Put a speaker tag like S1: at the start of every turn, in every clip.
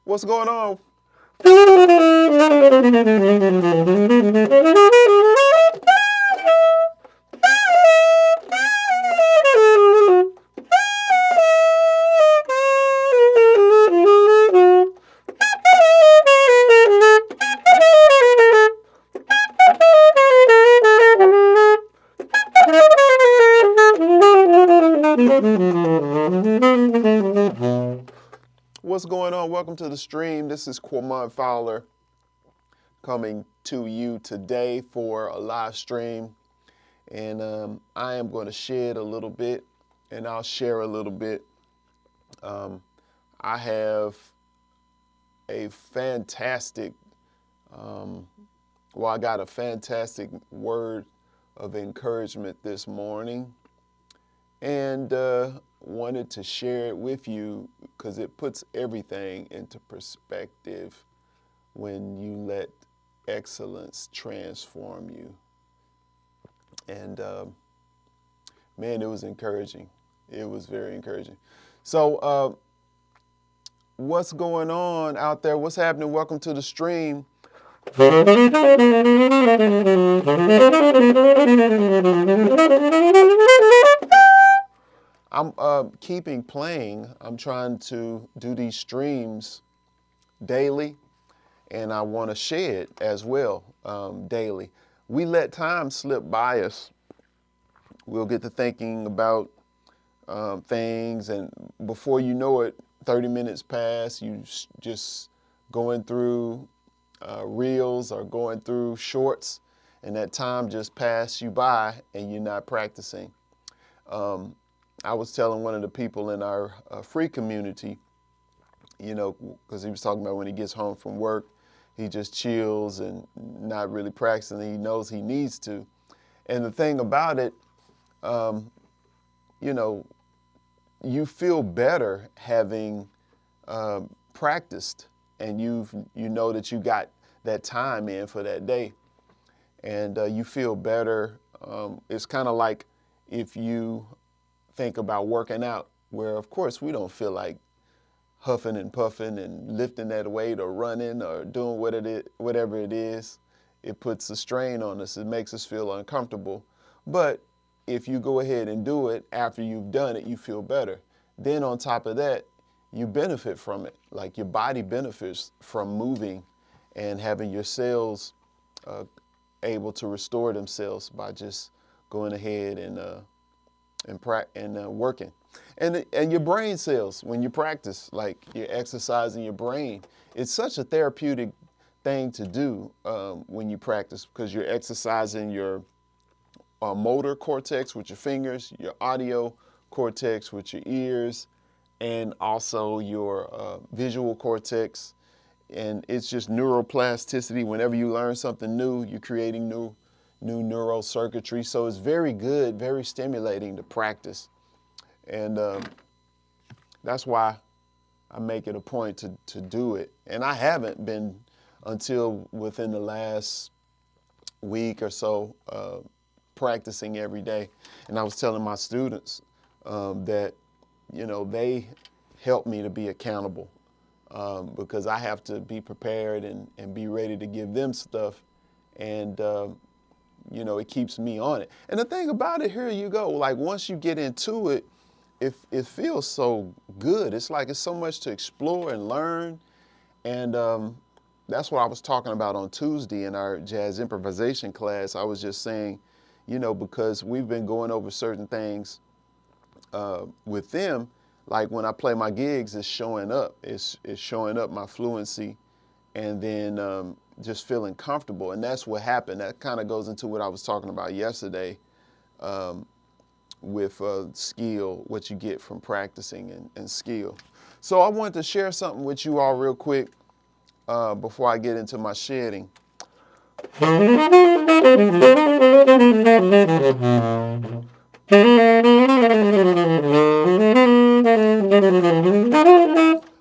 S1: What's going on? What's going on? Welcome to the stream. This is Quamon Fowler coming to you today for a live stream. And I am going to shed a little bit and I'll share a little bit. I have a fantastic, I got a fantastic word of encouragement this morning. And wanted to share it with you because it puts everything into perspective when you let excellence transform you. And man, it was encouraging. It was very encouraging. So what's going on out there? What's happening? Welcome to the stream. I'm keeping playing. I'm trying to do these streams daily, and I want to share it as well daily. We let time slip by us. We'll get to thinking about things, and before you know it, 30 minutes pass. You just going through reels or going through shorts, and that time just passed you by, and you're not practicing. I was telling one of the people in our free community, you know, because he was talking about when he gets home from work, he just chills and not really practicing. He knows he needs to. And the thing about it, you know, you feel better having practiced, and you know that you got that time in for that day, and you feel better. It's kind of like if you think about working out, where of course we don't feel like huffing and puffing and lifting that weight or running or doing whatever it is. It puts a strain on us. It makes us feel uncomfortable. But if you go ahead and do it after you've done it, you feel better. Then on top of that, you benefit from it. Like your body benefits from moving and having your cells able to restore themselves by just going ahead and working. And your brain cells, when you practice, like you're exercising your brain, it's such a therapeutic thing to do when you practice, because you're exercising your motor cortex with your fingers, your audio cortex with your ears, and also your visual cortex. And it's just neuroplasticity. Whenever you learn something new, you're creating new neural circuitry. So it's very good, very stimulating to practice. And that's why I make it a point to do it. And I haven't been until within the last week or so practicing every day. And I was telling my students that, you know, they help me to be accountable because I have to be prepared and be ready to give them stuff. And you know, it keeps me on it. And the thing about it, here you go, like once you get into it, it feels so good. It's like it's so much to explore and learn. And that's what I was talking about on Tuesday in our jazz improvisation class. I was just saying, you know, because we've been going over certain things with them, like when I play my gigs, it's showing up. It's showing up my fluency, and then just feeling comfortable. And that's what happened. That kind of goes into what I was talking about yesterday with skill, what you get from practicing and skill. So I wanted to share something with you all real quick before I get into my shedding.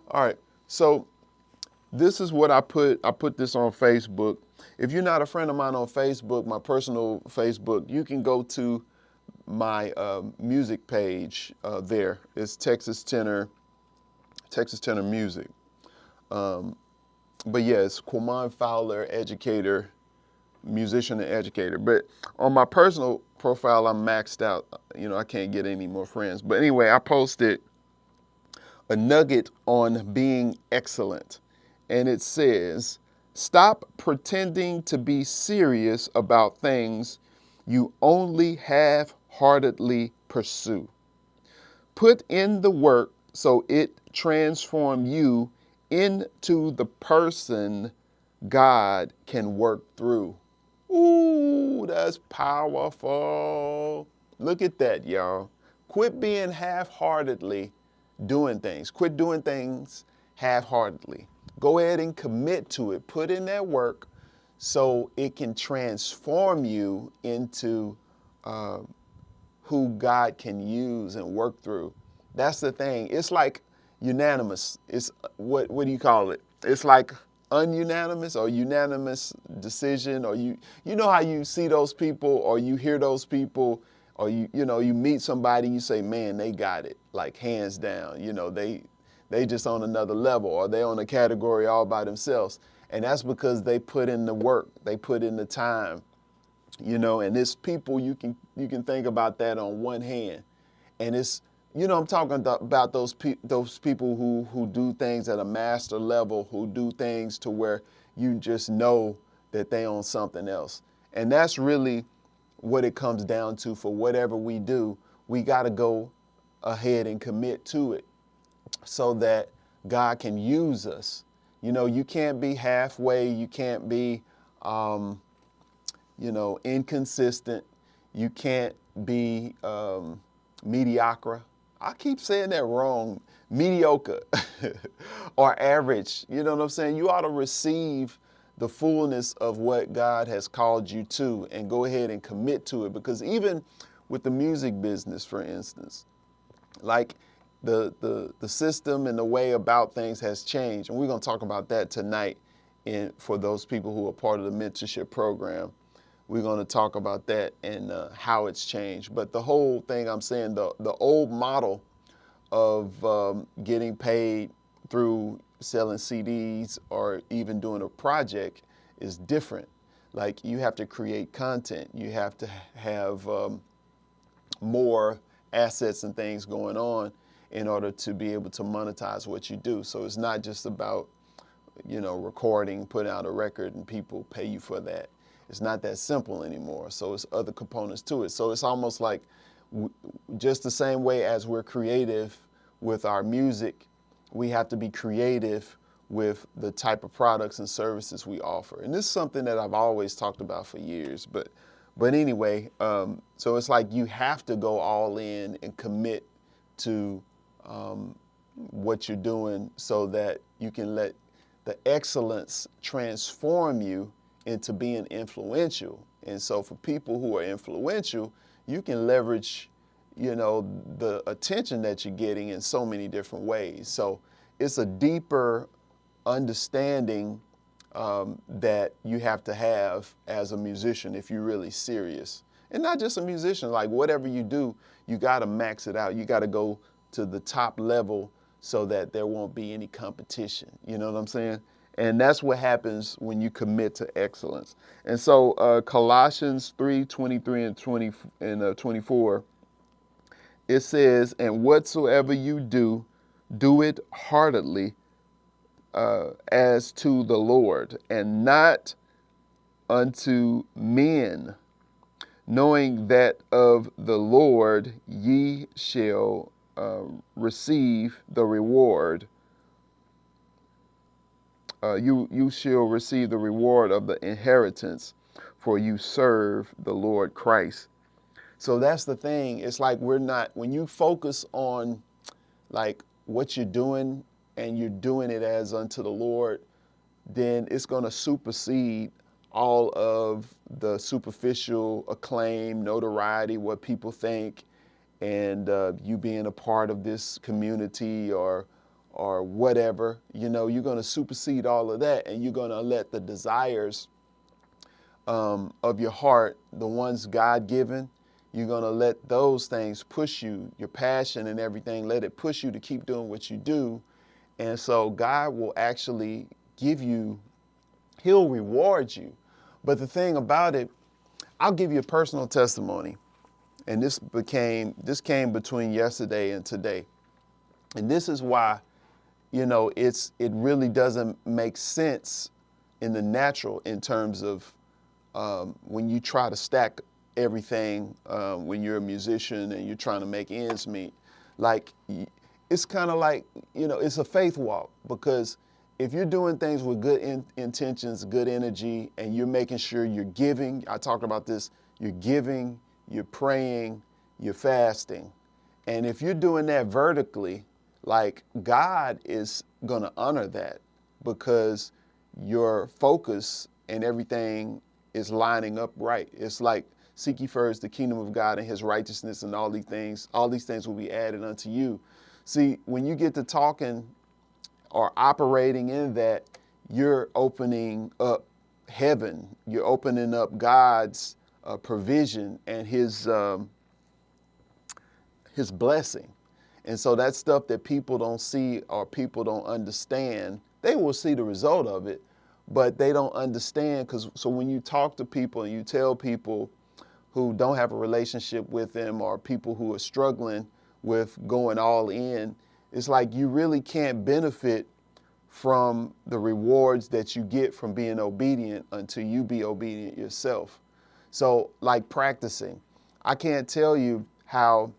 S1: All right, so this is what I put. I put this on Facebook. If you're not a friend of mine on Facebook, my personal Facebook, you can go to my music page there. It's Texas Tenor Music. But yes, Quamon Fowler, educator, musician and educator. But on my personal profile, I'm maxed out. You know, I can't get any more friends. But anyway, I posted a nugget on being excellent. And it says, stop pretending to be serious about things you only half-heartedly pursue. Put in the work so it transform you into the person God can work through. Ooh, that's powerful. Look at that, y'all. Quit being half-heartedly doing things. Quit doing things half-heartedly. Go ahead and commit to it. Put in that work so it can transform you into who God can use and work through. That's the thing. It's like unanimous. It's what do you call it? It's like ununanimous or unanimous decision, or you know how you see those people or you hear those people, or you meet somebody and you say, man, they got it, like hands down. They just on another level, or they on a category all by themselves. And that's because they put in the work, they put in the time. And it's people you can think about that on one hand, and it's I'm talking about those people who do things at a master level, who do things to where you just know that they own something else, and that's really what it comes down to. For whatever we do, we got to go ahead and commit to it, so that God can use us. You can't be halfway. You can't be inconsistent. You can't be mediocre. I keep saying that wrong. Mediocre or average. You know what I'm saying? You ought to receive the fullness of what God has called you to and go ahead and commit to it. Because even with the music business, for instance, like the system and the way about things has changed. And we're going to talk about that tonight for those people who are part of the mentorship program. We're going to talk about that and how it's changed. But the whole thing I'm saying, the old model of getting paid through selling CDs or even doing a project is different. Like, you have to create content. You have to have more assets and things going on in order to be able to monetize what you do. So it's not just about, recording, putting out a record and people pay you for that. It's not that simple anymore. So it's other components to it. So it's almost like just the same way as we're creative with our music, we have to be creative with the type of products and services we offer. And this is something that I've always talked about for years. But anyway, so it's like you have to go all in and commit to what you're doing, so that you can let the excellence transform you into being influential. And so for people who are influential, you can leverage, the attention that you're getting in so many different ways. So it's a deeper understanding that you have to have as a musician if you're really serious. And not just a musician, like whatever you do, you got to max it out. You got to go to the top level so that there won't be any competition. You know what I'm saying? And that's what happens when you commit to excellence. And so Colossians 3:23 and 24, it says, and whatsoever you do, do it heartily as to the Lord, and not unto men, knowing that of the Lord ye shall receive the reward. You shall receive the reward of the inheritance, for you serve the Lord Christ. So that's the thing. It's like we're not, when you focus on like what you're doing and you're doing it as unto the Lord, then it's going to supersede all of the superficial acclaim, notoriety, what people think, and you being a part of this community or whatever. You know, you're going to supersede all of that, and you're going to let the desires of your heart, the ones God given, you're going to let those things push you, your passion and everything, let it push you to keep doing what you do. And so God will actually give you, he'll reward you. But the thing about it, I'll give you a personal testimony. And this came between yesterday and today. And this is why, you know, it really doesn't make sense in the natural in terms of when you try to stack everything when you're a musician and you're trying to make ends meet. Like, it's kind of like, you know, it's a faith walk, because if you're doing things with good intentions, good energy, and you're making sure you're giving, I talked about this, you're giving, you're praying, you're fasting. And if you're doing that vertically, like, God is going to honor that, because your focus and everything is lining up right. It's like, seek ye first the kingdom of God and his righteousness, and all these things will be added unto you. See, when you get to talking or operating in that, you're opening up heaven. You're opening up God's provision and his blessing. And so that stuff that people don't see or people don't understand, they will see the result of it, but they don't understand. So when you talk to people and you tell people who don't have a relationship with them, or people who are struggling with going all in, it's like you really can't benefit from the rewards that you get from being obedient until you be obedient yourself. So, like practicing, I can't tell you how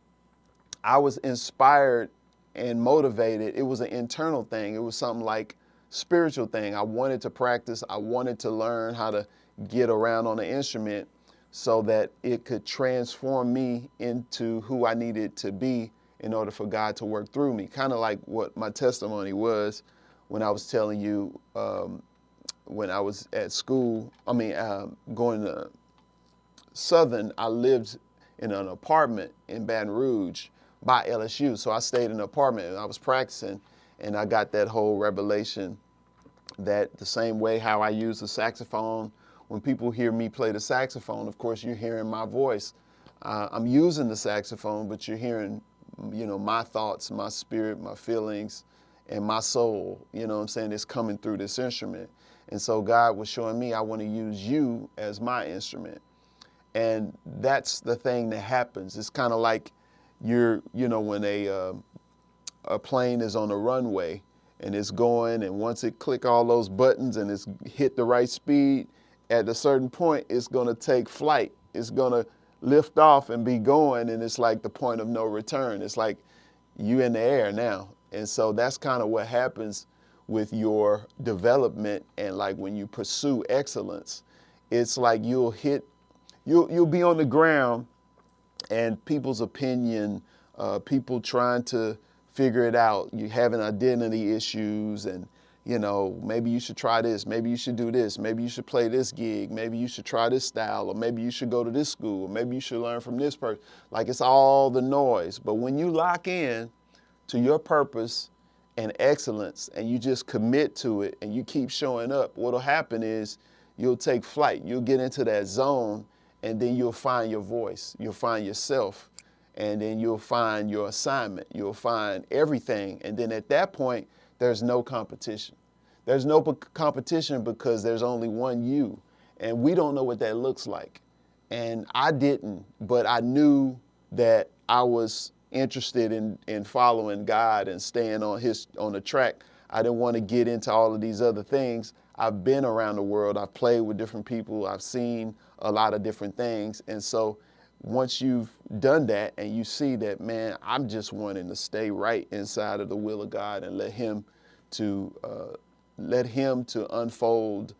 S1: I was inspired and motivated. It was an internal thing. It was something like spiritual thing. I wanted to practice. I wanted to learn how to get around on the instrument so that it could transform me into who I needed to be in order for God to work through me. Kind of like what my testimony was when I was telling you when I was at school, going to Southern, I lived in an apartment in Baton Rouge by LSU. So I stayed in an apartment and I was practicing, and I got that whole revelation that the same way how I use the saxophone, when people hear me play the saxophone, of course you're hearing my voice. I'm using the saxophone, but you're hearing, you know, my thoughts, my spirit, my feelings, and my soul, you know what I'm saying, it's coming through this instrument. And so God was showing me, I want to use you as my instrument. And that's the thing that happens. It's kind of like you know, when a plane is on a runway and it's going, and once it click all those buttons and it's hit the right speed, at a certain point, it's going to take flight. It's going to lift off and be going, and it's like the point of no return. It's like you in the air now. And so that's kind of what happens with your development. And like when you pursue excellence, it's like you'll be on the ground, and people's opinion, people trying to figure it out. You having identity issues, and you know, maybe you should try this, maybe you should do this, maybe you should play this gig, maybe you should try this style, or maybe you should go to this school, or maybe you should learn from this person. Like, it's all the noise. But when you lock in to your purpose and excellence, and you just commit to it, and you keep showing up, what'll happen is you'll take flight. You'll get into that zone, and then you'll find your voice. You'll find yourself, and then you'll find your assignment. You'll find everything. And then at that point, there's no competition. There's no competition because there's only one you. And we don't know what that looks like. And I didn't, but I knew that I was interested in following God and staying on the track. I didn't want to get into all of these other things. I've been around the world. I've played with different people. I've seen a lot of different things. And so once you've done that and you see that, man, I'm just wanting to stay right inside of the will of God and let him to unfold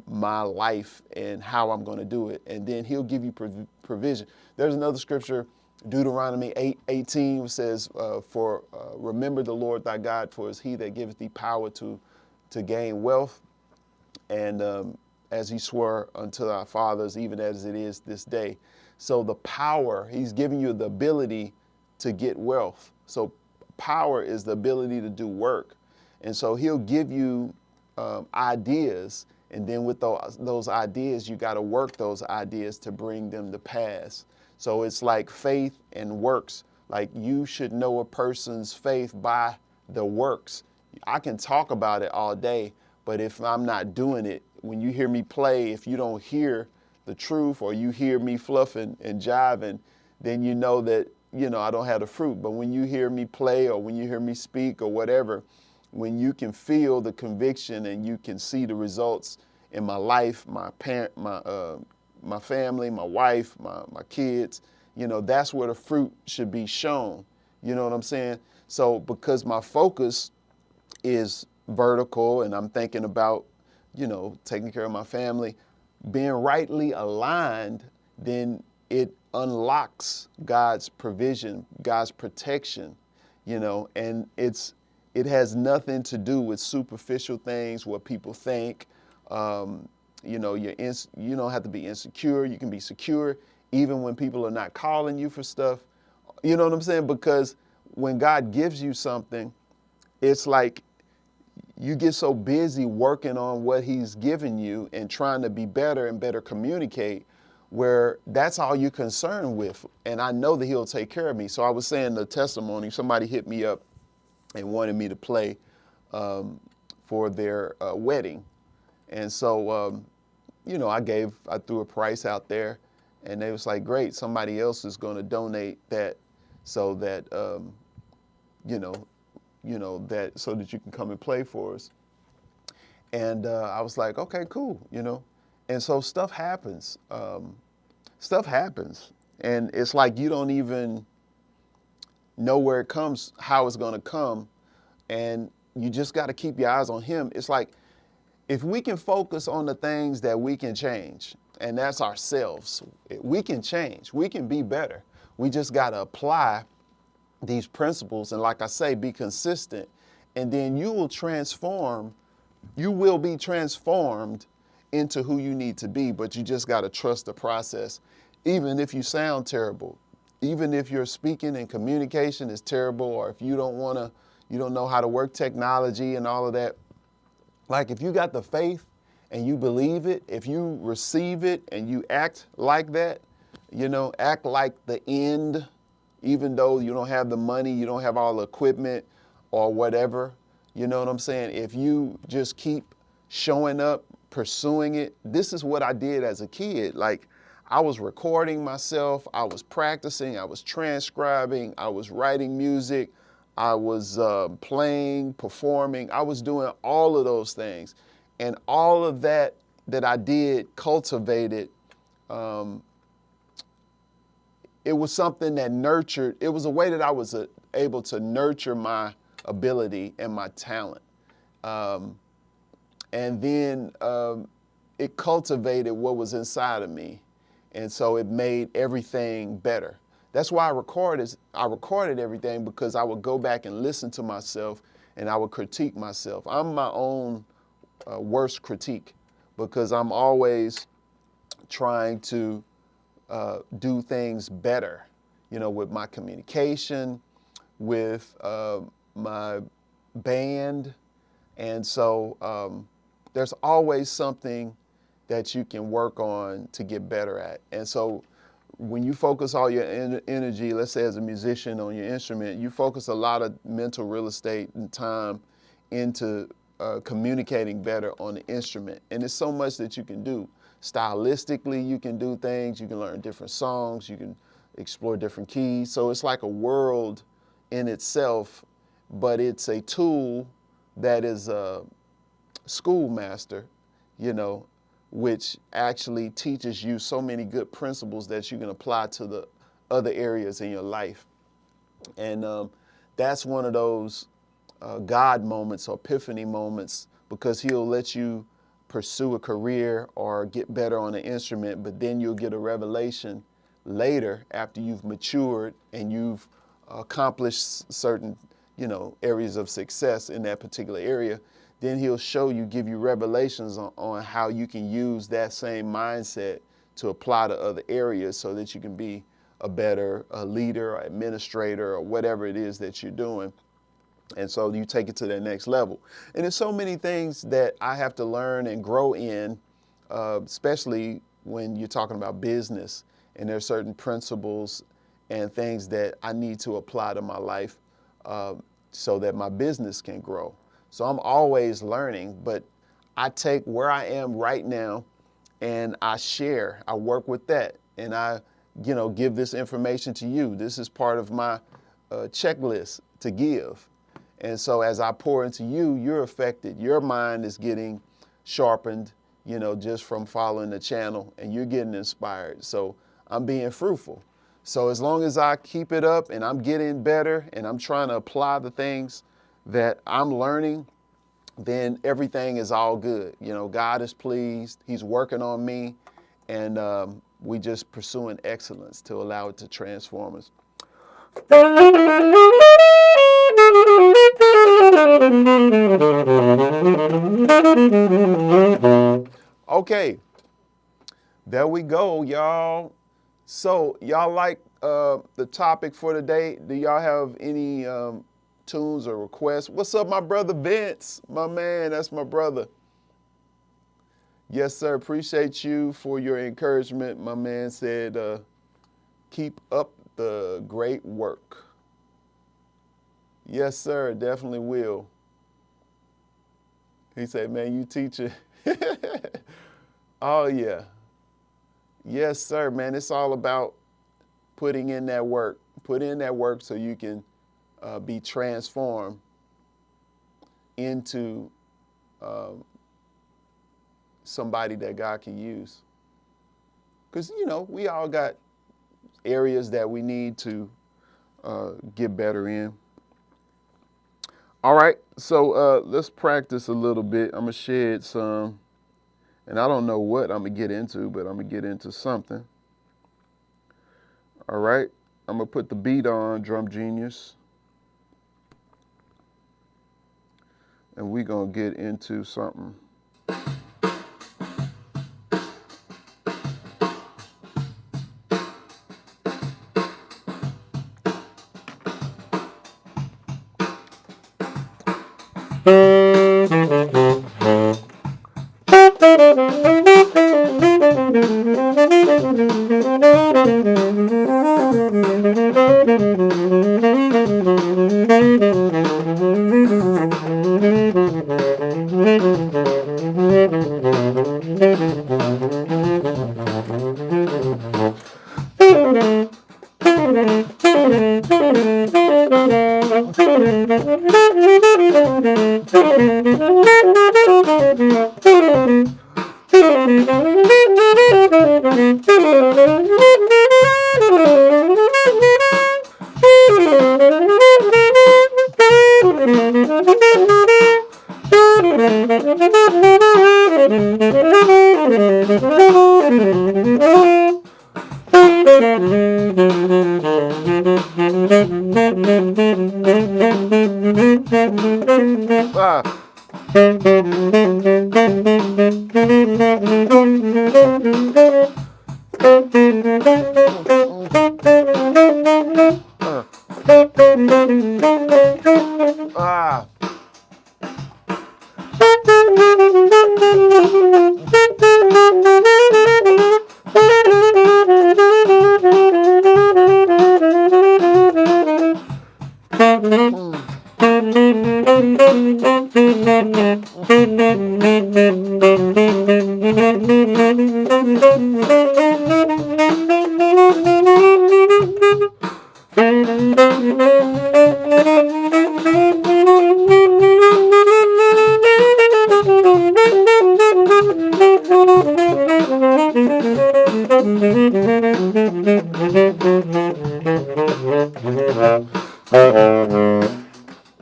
S1: my life and how I'm going to do it. And then he'll give you provision. There's another scripture, Deuteronomy 8:18 says, remember the Lord thy God, for it is he that giveth thee power to gain wealth. And as he swore unto our fathers, even as it is this day. So the power, he's giving you the ability to get wealth. So power is the ability to do work. And so he'll give you ideas. And then with those ideas, you got to work those ideas to bring them to pass. So it's like faith and works. Like you should know a person's faith by the works. I can talk about it all day, but if I'm not doing it, when you hear me play, if you don't hear the truth or you hear me fluffing and jiving, then you know that, I don't have the fruit. But when you hear me play or when you hear me speak or whatever, when you can feel the conviction and you can see the results in my life, my family, my wife, my kids, that's where the fruit should be shown. You know what I'm saying? So because my focus is vertical and I'm thinking about, taking care of my family, being rightly aligned, then it unlocks God's provision, God's protection, and it has nothing to do with superficial things, what people think. You don't have to be insecure. You can be secure even when people are not calling you for stuff. You know what I'm saying? Because when God gives you something, it's like you get so busy working on what he's given you and trying to be better and better communicate, where that's all you're concerned with. And I know that he'll take care of me. So I was saying the testimony, somebody hit me up and wanted me to play for their wedding. And so, I threw a price out there and they was like, great, somebody else is going to donate that so that, so that you can come and play for us. And I was like, okay, cool, And so stuff happens. And it's like you don't even know where it comes, how it's going to come. And you just got to keep your eyes on him. It's like if we can focus on the things that we can change, and that's ourselves, we can change. We can be better. We just got to apply these principles. And like I say, be consistent. And then you will be transformed into who you need to be. But you just got to trust the process. Even if you sound terrible, even if your speaking and communication is terrible, or if you don't know how to work technology and all of that. Like if you got the faith and you believe it, if you receive it and you act like that, act like the end, even though you don't have the money, you don't have all the equipment or whatever, you know what I'm saying? If you just keep showing up, pursuing it, this is what I did as a kid. Like I was recording myself, I was practicing, I was transcribing, I was writing music, I was playing, performing. I was doing all of those things. And all of that I did cultivated, it was something that nurtured, it was a way that I was able to nurture my ability and my talent. And then it cultivated what was inside of me. And so it made everything better. That's why I recorded everything, because I would go back and listen to myself and I would critique myself. I'm my own worst critique, because I'm always trying to do things better, with my communication, with my band. And so there's always something that you can work on to get better at. And so when you focus all your energy, let's say as a musician on your instrument, you focus a lot of mental real estate and time into communicating better on the instrument. And there's so much that you can do. Stylistically, you can do things. You can learn different songs. You can explore different keys. So it's like a world in itself, but it's a tool that is a schoolmaster, which actually teaches you so many good principles that you can apply to the other areas in your life. And that's one of those God moments or epiphany moments, because he'll let you pursue a career or get better on an instrument, but then you'll get a revelation later after you've matured and you've accomplished certain, areas of success in that particular area. Then he'll show you, give you revelations on how you can use that same mindset to apply to other areas so that you can be a better leader or administrator or whatever it is that you're doing. And so you take it to that next level. And there's so many things that I have to learn and grow in, especially when you're talking about business. And there are certain principles and things that I need to apply to my life so that my business can grow. So I'm always learning, but I take where I am right now and I share. I work with that, and I, give this information to you. This is part of my checklist to give. And so as I pour into you, you're affected. Your mind is getting sharpened, just from following the channel, and you're getting inspired. So I'm being fruitful. So as long as I keep it up and I'm getting better and I'm trying to apply the things that I'm learning, then everything is all good. God is pleased. He's working on me, and we just pursuing excellence to allow it to transform us. Okay, there we go, y'all. So y'all like the topic for today? Do y'all have any tunes or requests? What's up, my brother Vince? My man, that's my brother. Yes, sir. Appreciate you for your encouragement. My man said, keep up the great work. Yes, sir. Definitely will. He said, man, you teaching. Oh, yeah. Yes, sir, man. It's all about putting in that work. Put in that work so you can be transformed into somebody that God can use. Because, we all got areas that we need to get better in. All right, so let's practice a little bit. I'm going to shed some, and I don't know what I'm going to get into, but I'm going to get into something. All right, I'm going to put the beat on, Drum Genius. And we're going to get into something.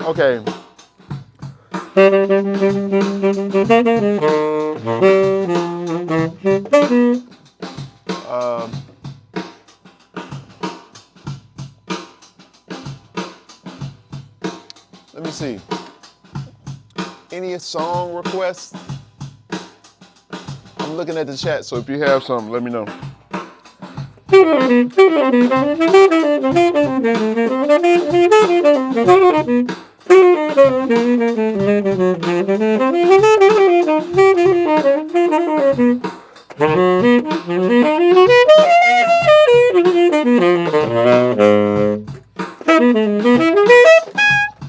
S1: Okay. Let me see. Any song requests? I'm looking at the chat, so if you have some, let me know.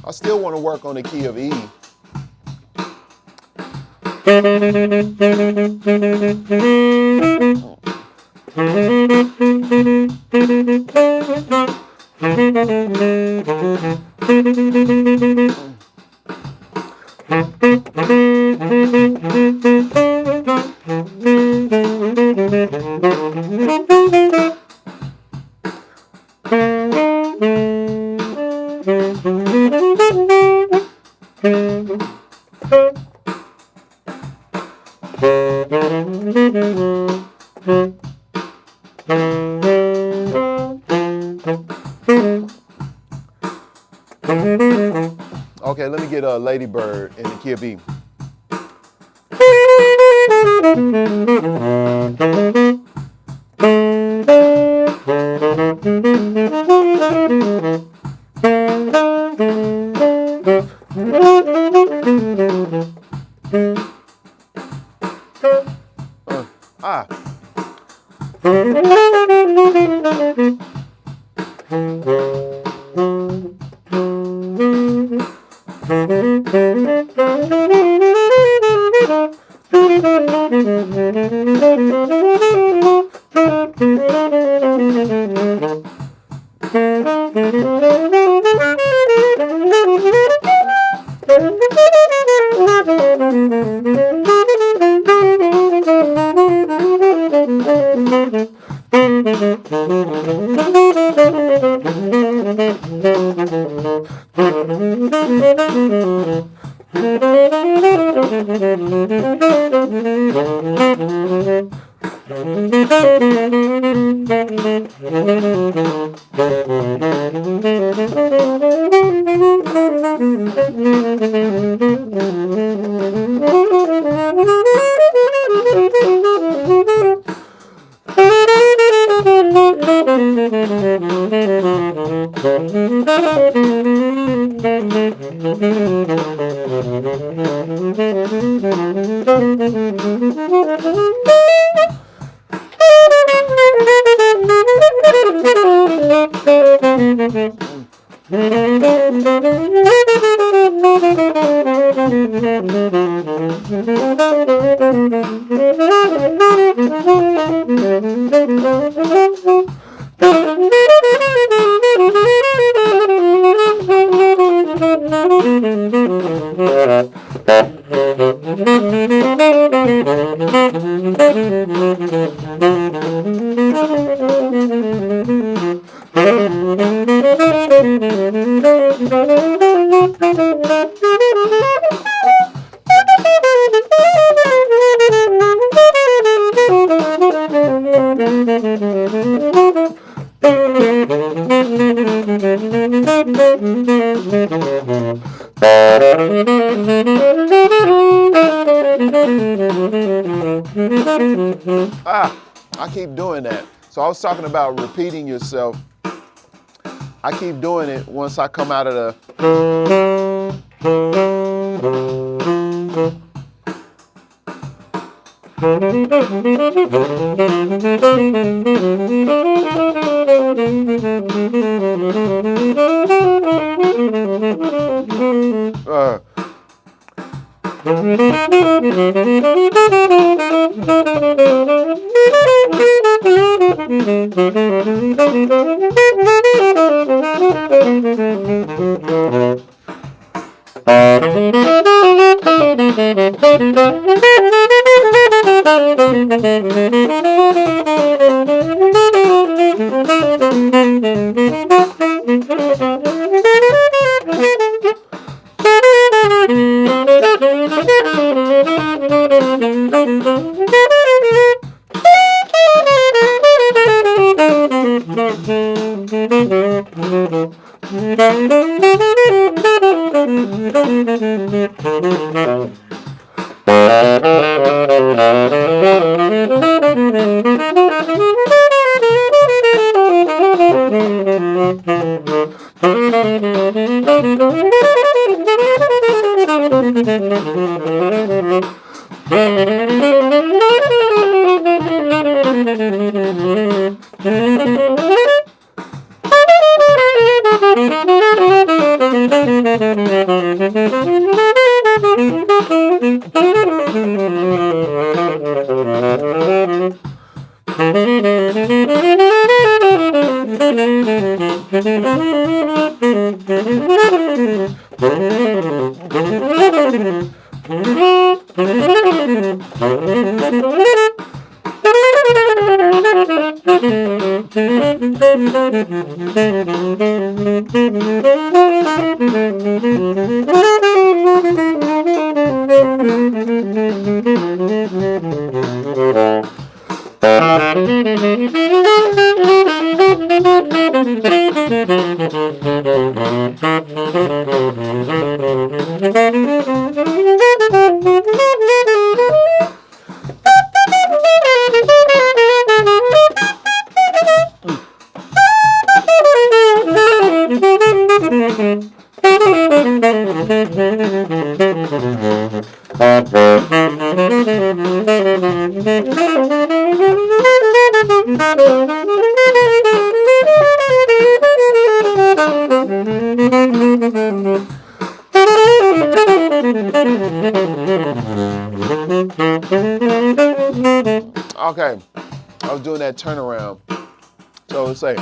S1: I still want to work on the key of E. Okay, let me get a Lady Bird in the key of B. I keep doing that. So I was talking about repeating yourself. I keep doing it once I come out of the... Okay, I was doing that turnaround. So let's say.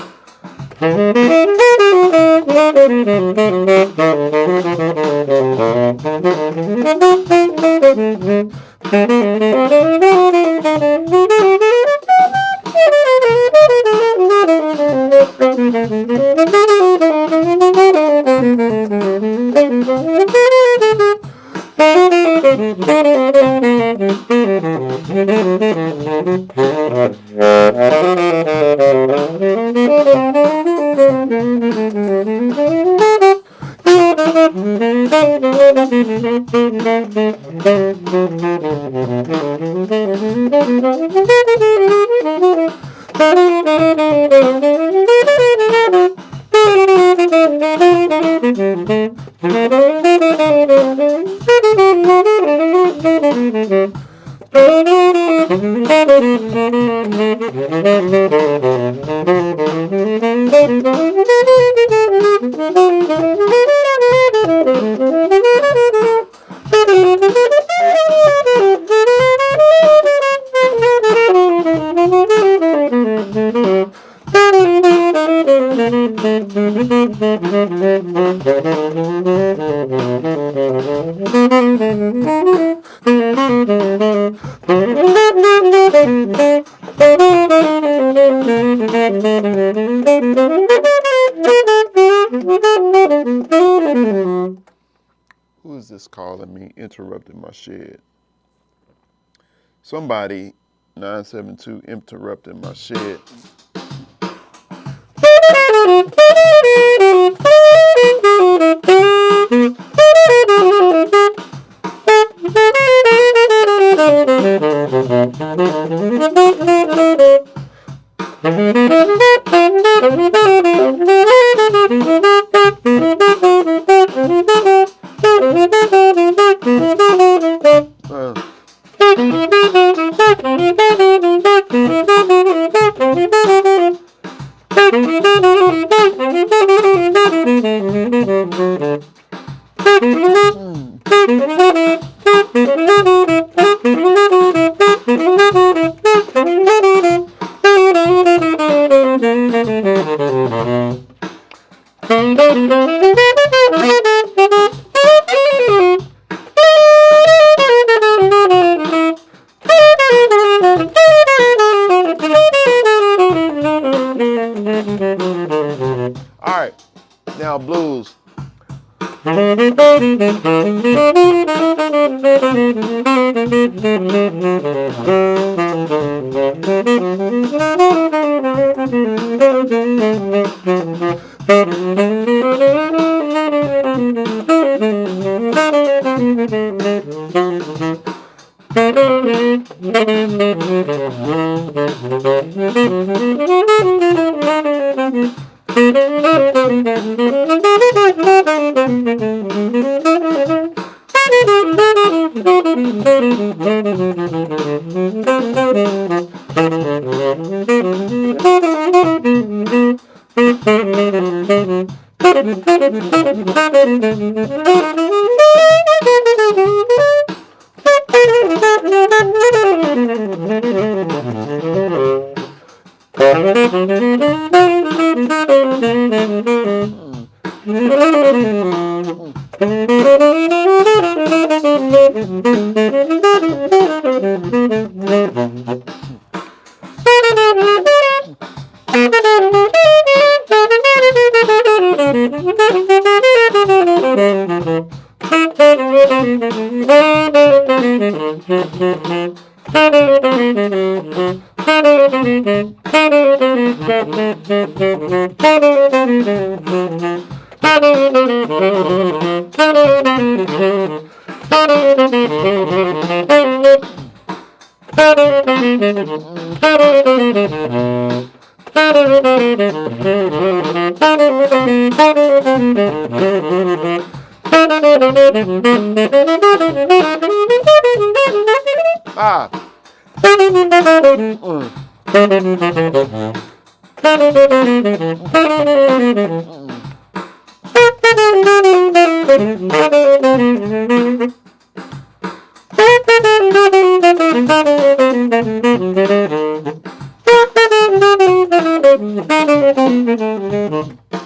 S1: Who is this calling me, interrupting my shed? Somebody, 972, interrupting my shed. All right, now blues. Ah.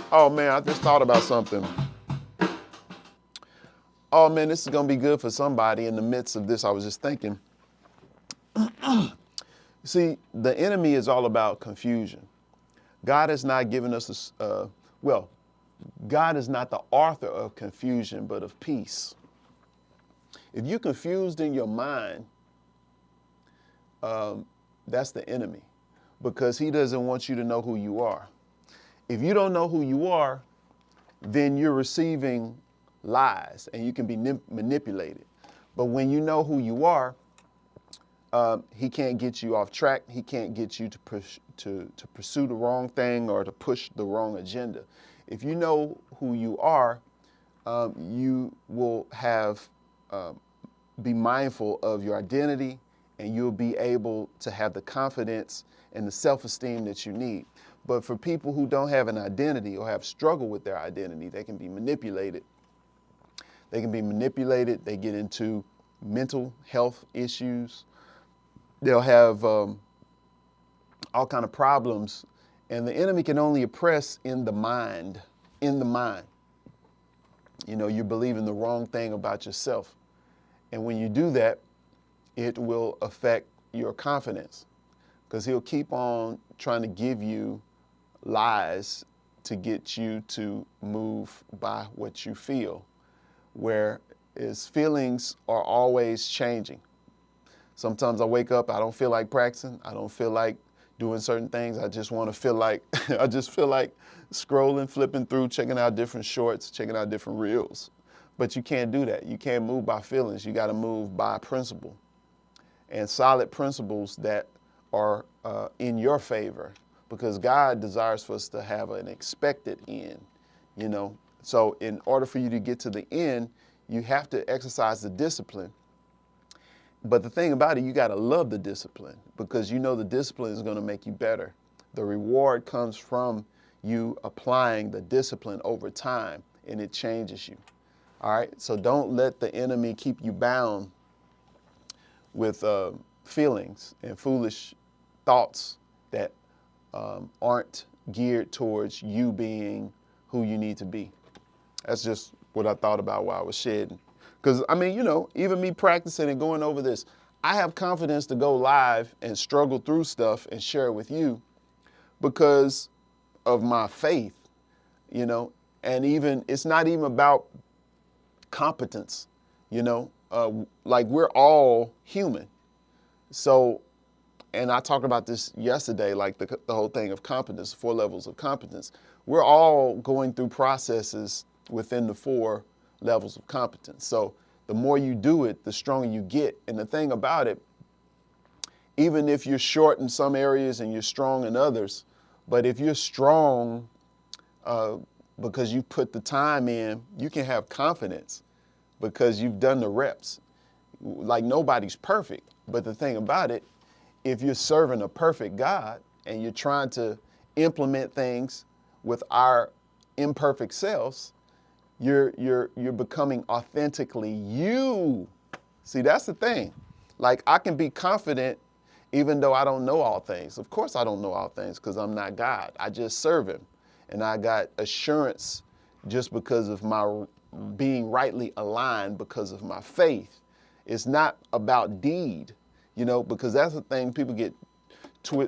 S1: Oh man, I just thought about something. Oh man, this is gonna be good for somebody. In the midst of this, I was just thinking. See, the enemy is all about confusion. God has not given us God is not the author of confusion, but of peace. If you're confused in your mind, that's the enemy, because he doesn't want you to know who you are. If you don't know who you are, then you're receiving lies and you can be manipulated. But when you know who you are, he can't get you off track. He can't get you to pursue the wrong thing or to push the wrong agenda. If you know who you are, you will be mindful of your identity, and you'll be able to have the confidence and the self-esteem that you need. But for people who don't have an identity or have struggled with their identity, they can be manipulated. They get into mental health issues. They'll have all kind of problems, and the enemy can only oppress in the mind. You're believing the wrong thing about yourself. And when you do that, it will affect your confidence, because he'll keep on trying to give you lies to get you to move by what you feel, whereas feelings are always changing. Sometimes I wake up, I don't feel like practicing. I don't feel like doing certain things. I just want to feel like, I just feel like scrolling, flipping through, checking out different shorts, checking out different reels. But you can't do that. You can't move by feelings. You got to move by principle, and solid principles that are in your favor, because God desires for us to have an expected end, So in order for you to get to the end, you have to exercise the discipline. But the thing about it, you got to love the discipline, because the discipline is going to make you better. The reward comes from you applying the discipline over time, and it changes you. All right? So don't let the enemy keep you bound with feelings and foolish thoughts that aren't geared towards you being who you need to be. That's just what I thought about while I was shedding. Because, even me practicing and going over this, I have confidence to go live and struggle through stuff and share it with you because of my faith, and even, it's not even about competence, like we're all human. So, and I talked about this yesterday, like the whole thing of competence, 4 levels of competence. We're all going through processes within the 4 levels of competence. So the more you do it, the stronger you get. And the thing about it, even if you're short in some areas and you're strong in others, but if you're strong because you put the time in, you can have confidence because you've done the reps. Like, nobody's perfect. But the thing about it, if you're serving a perfect God and you're trying to implement things with our imperfect selves, You're becoming authentically you. See, that's the thing. Like, I can be confident even though I don't know all things. Of course I don't know all things because I'm not God. I just serve him. And I got assurance just because of my being rightly aligned because of my faith. It's not about deed, because that's the thing people get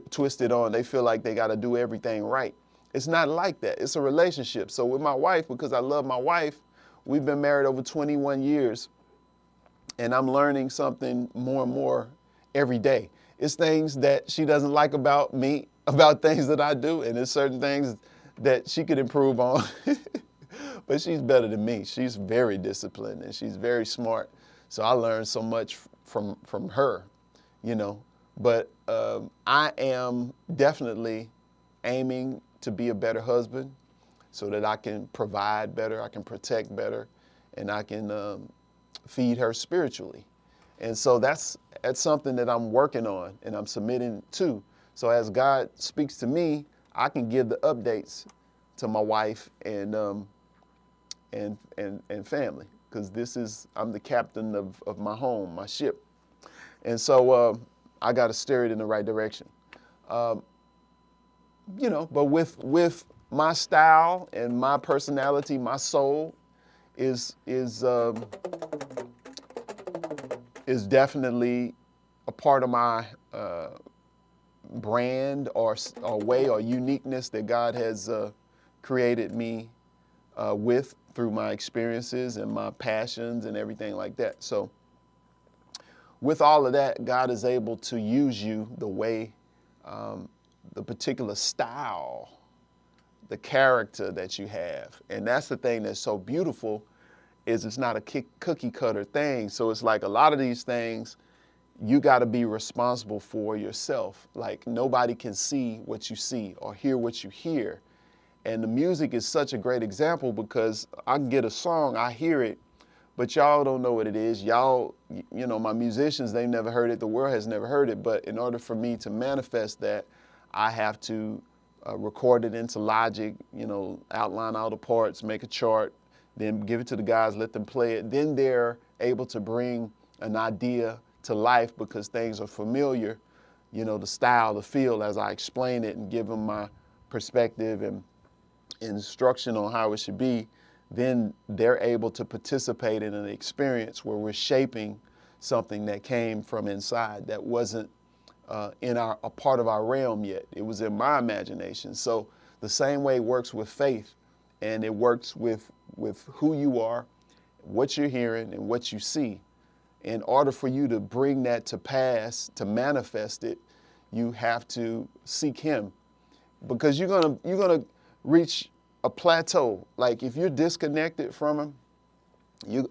S1: twisted on. They feel like they got to do everything right. It's not like that. It's a relationship. So with my wife, because I love my wife, we've been married over 21 years, and I'm learning something more and more every day. It's things that she doesn't like about me, about things that I do, and there's certain things that she could improve on. But she's better than me. She's very disciplined and she's very smart. So I learned so much from her, But I am definitely aiming to be a better husband so that I can provide better, I can protect better, and I can feed her spiritually. And so that's something that I'm working on and I'm submitting to. So as God speaks to me, I can give the updates to my wife and family, because I'm the captain of my home, my ship. And so I got to steer it in the right direction. But with my style and my personality, my soul is definitely a part of my brand or way or uniqueness that God has created me with through my experiences and my passions and everything like that. So with all of that, God is able to use you the way, the particular style, the character that you have. And that's the thing that's so beautiful, is it's not a cookie cutter thing. So it's like a lot of these things you got to be responsible for yourself. Like, nobody can see what you see or hear what you hear. And the music is such a great example, because I can get a song, I hear it, but y'all don't know what it is. Y'all, my musicians, they've never heard it. The world has never heard it. But in order for me to manifest that, I have to record it into Logic, outline all the parts, make a chart, then give it to the guys, let them play it. Then they're able to bring an idea to life because things are familiar, the style, the feel, as I explain it and give them my perspective and instruction on how it should be. Then they're able to participate in an experience where we're shaping something that came from inside that wasn't a part of our realm yet. It was in my imagination. So the same way it works with faith, and it works with who you are, what you're hearing, and what you see. In order for you to bring that to pass, to manifest it, you have to seek him, because you're gonna reach a plateau. Like, if you're disconnected from him,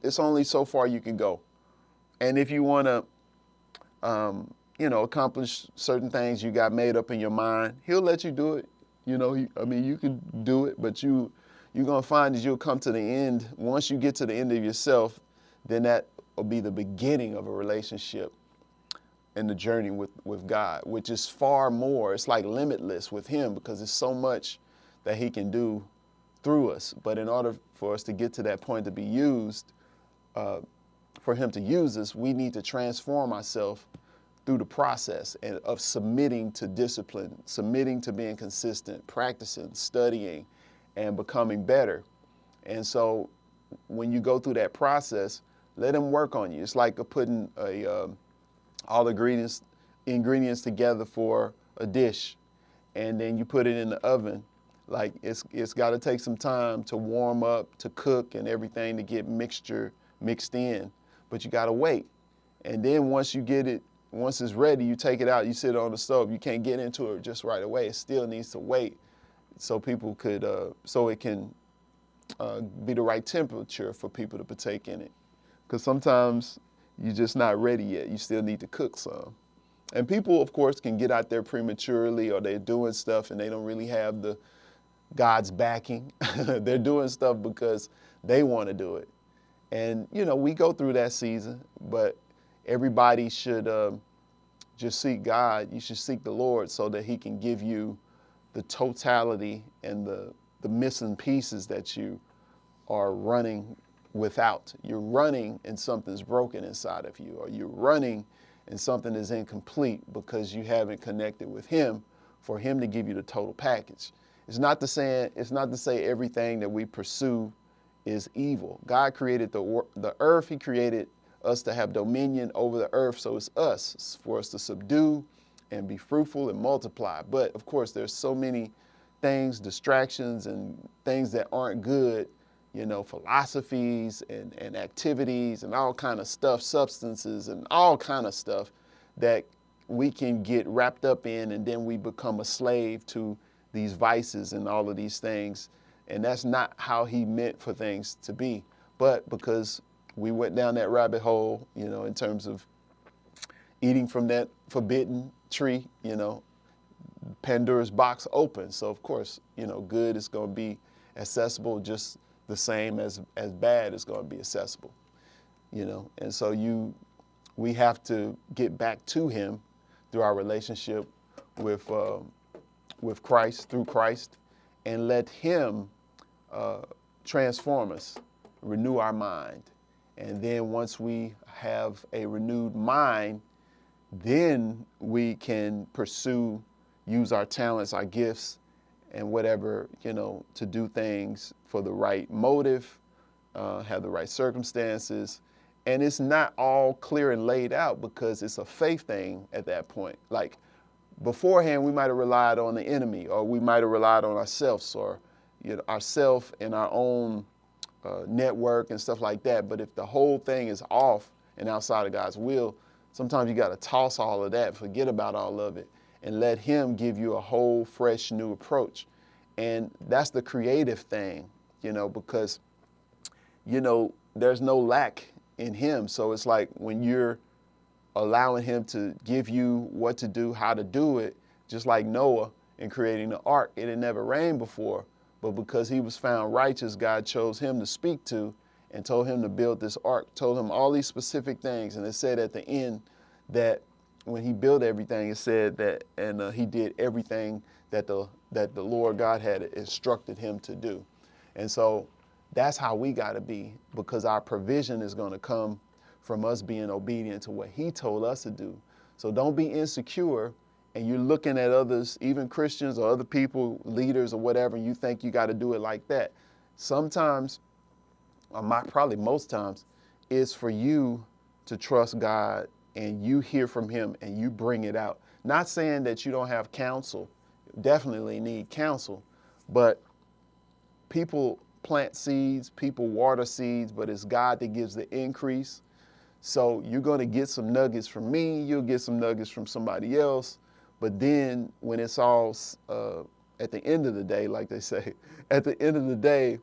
S1: it's only so far you can go. And if you want to, accomplish certain things you got made up in your mind, he'll let you do it. You can do it, but you're gonna find that you'll come to the end. Once you get to the end of yourself, then that will be the beginning of a relationship and the journey with God, which is far more. It's like limitless with him, because there's so much that he can do through us. But in order for us to get to that point to be used, for him to use us, we need to transform ourselves through the process of submitting to discipline, submitting to being consistent, practicing, studying, and becoming better. And so when you go through that process, let him work on you. It's like putting all the ingredients together for a dish, and then you put it in the oven. Like, it's got to take some time to warm up, to cook, and everything to get mixed in. But you got to wait. And then once it's ready, you take it out, you sit it on the stove. You can't get into it just right away. It still needs to wait so people could, so it can be the right temperature for people to partake in it. Because sometimes you're just not ready yet. You still need to cook some. And people, of course, can get out there prematurely, or they're doing stuff and they don't really have God's backing. They're doing stuff because they want to do it. And, we go through that season, but everybody should just seek God. You should seek the Lord so that he can give you the totality and the missing pieces that you are running without. You're running and something's broken inside of you, or you're running and something is incomplete because you haven't connected with him for him to give you the total package. It's not to say everything that we pursue is evil. God created the earth. He created us to have dominion over the earth. So it's us. It's for us to subdue and be fruitful and multiply. But of course, there's so many things, distractions and things that aren't good, philosophies and activities and all kind of stuff, substances and all kind of stuff that we can get wrapped up in, and then we become a slave to these vices and all of these things. And that's not how he meant for things to be. But because we went down that rabbit hole, in terms of eating from that forbidden tree, Pandora's box open. So of course, good is going to be accessible just the same as bad is going to be accessible, And so we have to get back to him through our relationship with Christ, through Christ, and let him transform us, renew our mind. And then once we have a renewed mind, then we can use our talents, our gifts, and whatever, to do things for the right motive, have the right circumstances. And it's not all clear and laid out because it's a faith thing at that point. Like beforehand, we might have relied on the enemy, or we might have relied on ourselves, or ourself and our own network and stuff like that. But if the whole thing is off and outside of God's will, sometimes you got to toss all of that, forget about all of it, and let him give you a whole fresh new approach. And that's the creative thing, because, there's no lack in him. So it's like when you're allowing him to give you what to do, how to do it, just like Noah in creating the ark. It had never rained before, but because he was found righteous, God chose him to speak to and told him to build this ark, told him all these specific things. And it said at the end that when he built everything, it said that, and he did everything that the Lord God had instructed him to do. And so that's how we got to be, because our provision is going to come from us being obedient to what he told us to do. So don't be insecure and you're looking at others, even Christians or other people, leaders or whatever, and you think you got to do it like that. Sometimes, or probably most times, it's for you to trust God and you hear from him and you bring it out. Not saying that you don't have counsel. Definitely need counsel. But people plant seeds, people water seeds, but it's God that gives the increase. So you're going to get some nuggets from me, you'll get some nuggets from somebody else. But then when it's all at the end of the day, like they say, at the end of the day,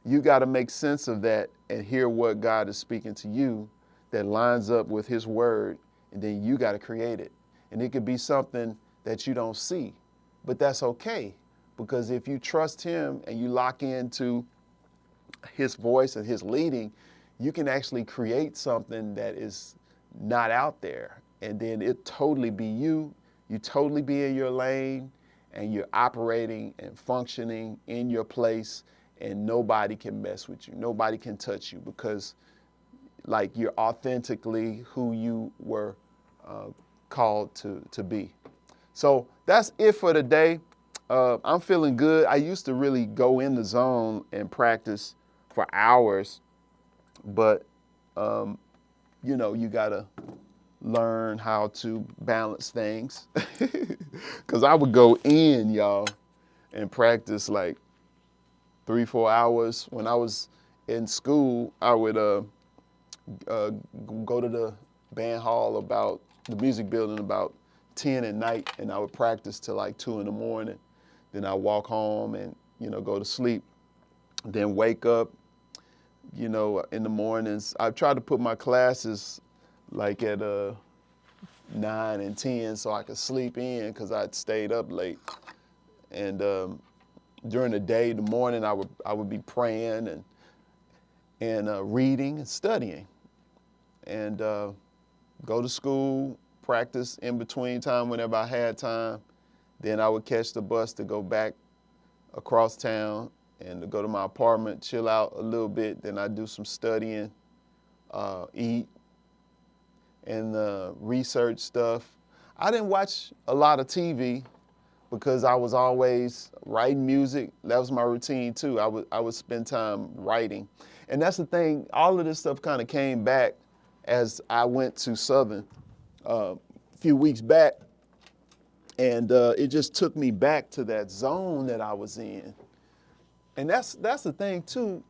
S1: you got to make sense of that and hear what God is speaking to you that lines up with his word, and then you got to create it. And it could be something that you don't see, but that's okay, because if you trust him and you lock into his voice and his leading, you can actually create something that is not out there, and then it totally be you. You totally be in your lane, and you're operating and functioning in your place, and nobody can mess with you. Nobody can touch you, because like you're authentically who you were called to be. So that's it for today. I'm feeling good. I used to really go in the zone and practice for hours, but you gotta learn how to balance things. Because I would go in, y'all, and practice like 3-4 hours. When I was in school, I would go to the band hall the music building about 10 at night, and I would practice till like 2 in the morning. Then I walk home and, go to sleep, then wake up, in the mornings. I try to put my classes like at 9 and 10 so I could sleep in, because I'd stayed up late. And during the day, the morning, I would be praying and reading and studying, and go to school, practice in between time whenever I had time. Then I would catch the bus to go back across town and go to my apartment, chill out a little bit. Then I do some studying, eat, and research stuff. I didn't watch a lot of TV because I was always writing music. That was my routine too. I would spend time writing. And that's the thing, all of this stuff kind of came back as I went to Southern a few weeks back. And it just took me back to that zone that I was in. And that's the thing too.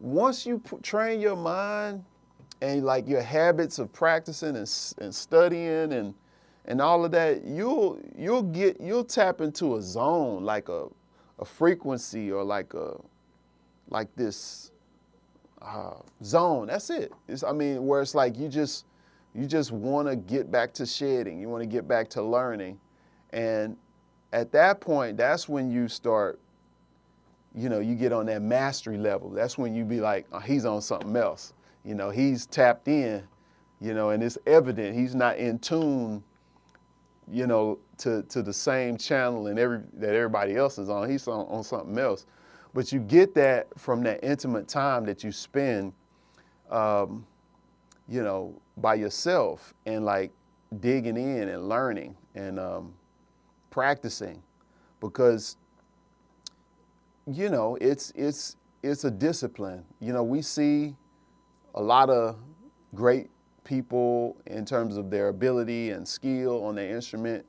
S1: Once you train your mind and like your habits of practicing and studying and all of that, you'll tap into a zone, like a frequency, or like this zone. That's it. Where it's like you just want to get back to shedding. You want to get back to learning, and at that point, that's when you start. You get on that mastery level. That's when you be like, oh, he's on something else. He's tapped in. And it's evident he's not in tune. To the same channel that everybody else is on. He's on something else. But you get that from that intimate time that you spend, by yourself and like digging in and learning and practicing, because it's a discipline. We see a lot of great people in terms of their ability and skill on their instrument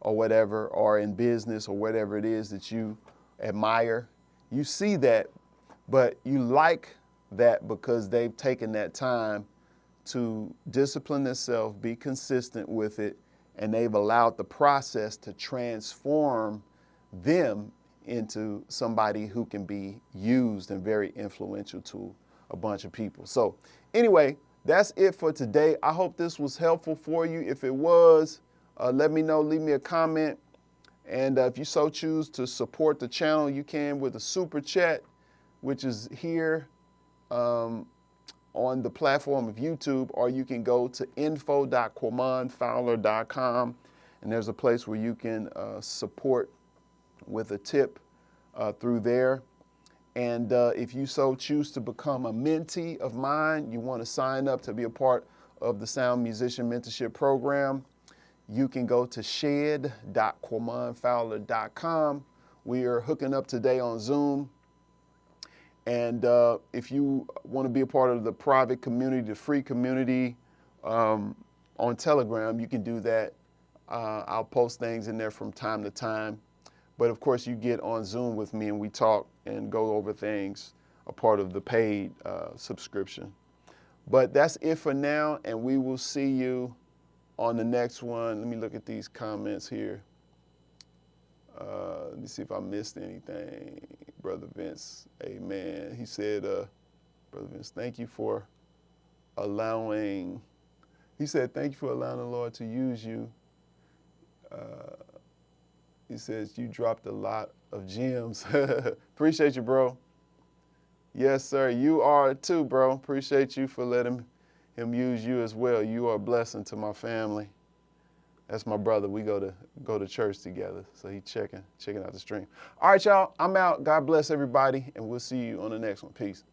S1: or whatever, or in business or whatever it is that you admire. You see that, but you like that because they've taken that time to discipline themselves, be consistent with it, and they've allowed the process to transform them into somebody who can be used and very influential to a bunch of people. So anyway, that's it for today. I hope this was helpful for you. If it was, let me know, leave me a comment. And if you so choose to support the channel, you can with a super chat, which is here on the platform of YouTube, or you can go to info.quamonfowler.com, and there's a place where you can support with a tip through there. And if you so choose to become a mentee of mine, you want to sign up to be a part of the Sound Musician Mentorship Program, you can go to shed.quamonfowler.com. We are hooking up today on Zoom. And if you want to be a part of the private community, the free community on Telegram, you can do that. I'll post things in there from time to time. But of course, you get on Zoom with me and we talk and go over things, a part of the paid subscription. But that's it for now, and we will see you on the next one. Let me look at these comments here. Let me see if I missed anything. Brother Vince, amen. He said, Brother Vince, thank you for allowing, he said, thank you for allowing the Lord to use you. He says, you dropped a lot of gems. Appreciate you, bro. Yes, sir. You are too, bro. Appreciate you for letting him use you as well. You are a blessing to my family. That's my brother. We go to church together. So he checking out the stream. All right, y'all. I'm out. God bless everybody, and we'll see you on the next one. Peace.